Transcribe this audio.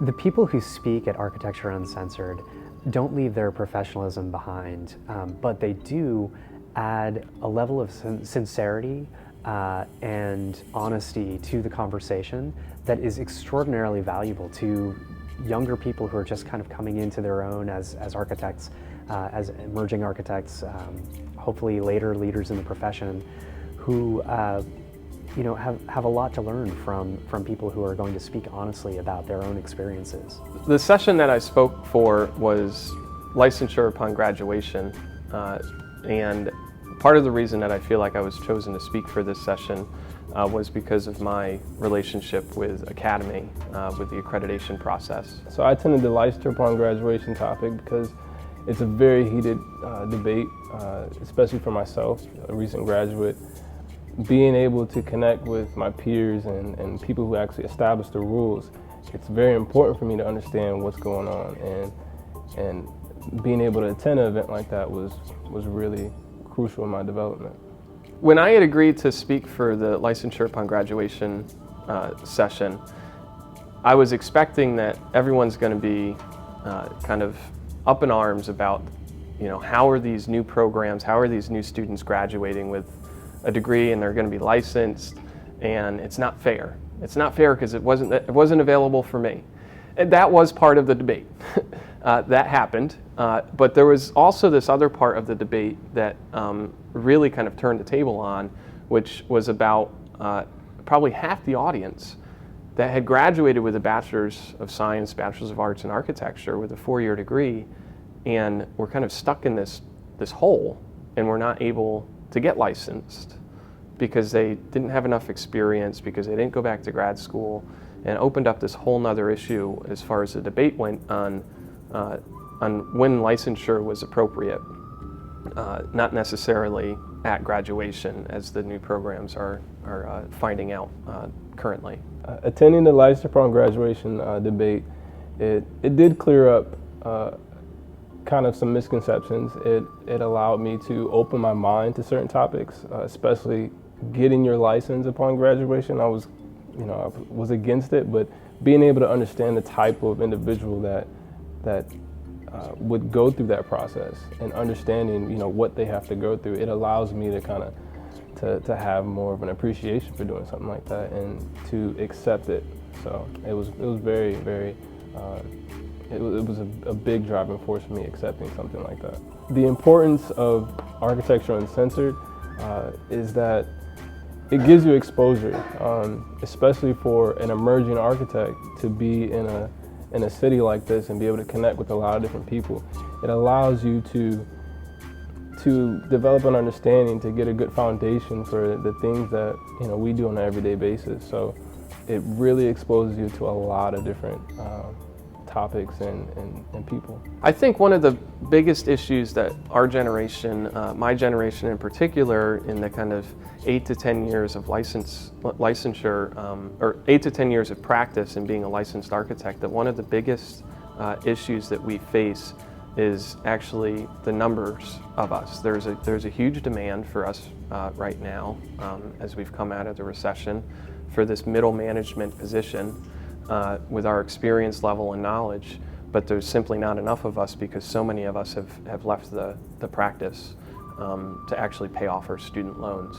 The people who speak at Architecture Uncensored don't leave their professionalism behind, but they do add a level of sincerity and honesty to the conversation that is extraordinarily valuable to younger people who are just kind of coming into their own as architects, as emerging architects, hopefully later leaders in the profession, who have a lot to learn from people who are going to speak honestly about their own experiences. The session that I spoke for was licensure upon graduation, and part of the reason that I feel like I was chosen to speak for this session was because of my relationship with Academy, with the accreditation process. So I attended the licensure upon graduation topic because it's a very heated debate, especially for myself, a recent graduate. Being able to connect with my peers and people who actually establish the rules, it's very important for me to understand what's going on, and being able to attend an event like that was really crucial in my development. When I had agreed to speak for the licensure upon graduation session, I was expecting that everyone's going to be kind of up in arms about, how are these new programs, how are these new students graduating with a degree and they're going to be licensed, and it's not fair. It's not fair because it wasn't available for me. And that was part of the debate. That happened, but there was also this other part of the debate that really kind of turned the table on, which was about probably half the audience that had graduated with a Bachelor's of Science, Bachelor's of Arts in Architecture with a 4-year degree, and were kind of stuck in this hole and were not able to get licensed because they didn't have enough experience, because they didn't go back to grad school, and opened up this whole nother issue as far as the debate went on when licensure was appropriate, not necessarily at graduation, as the new programs are finding out currently. Attending the licensure upon graduation debate, it did clear up kind of some misconceptions. It allowed me to open my mind to certain topics, especially getting your license upon graduation. I was against it, but being able to understand the type of individual that would go through that process and understanding what they have to go through, it allows me to kind of to have more of an appreciation for doing something like that and to accept it. So it was very, very it was a big driving force for me accepting something like that. The importance of Architecture Uncensored is that it gives you exposure, especially for an emerging architect to be in a city like this and be able to connect with a lot of different people. It allows you to develop an understanding, to get a good foundation for the things that we do on an everyday basis. So it really exposes you to a lot of different topics and people. I think one of the biggest issues that our generation, my generation in particular, in the kind of 8 to 10 years of licensure, or 8 to 10 years of practice in being a licensed architect, that one of the biggest issues that we face is actually the numbers of us. There's a huge demand for us right now, as we've come out of the recession, for this middle management position. With our experience level and knowledge, but there's simply not enough of us because so many of us have left the practice to actually pay off our student loans.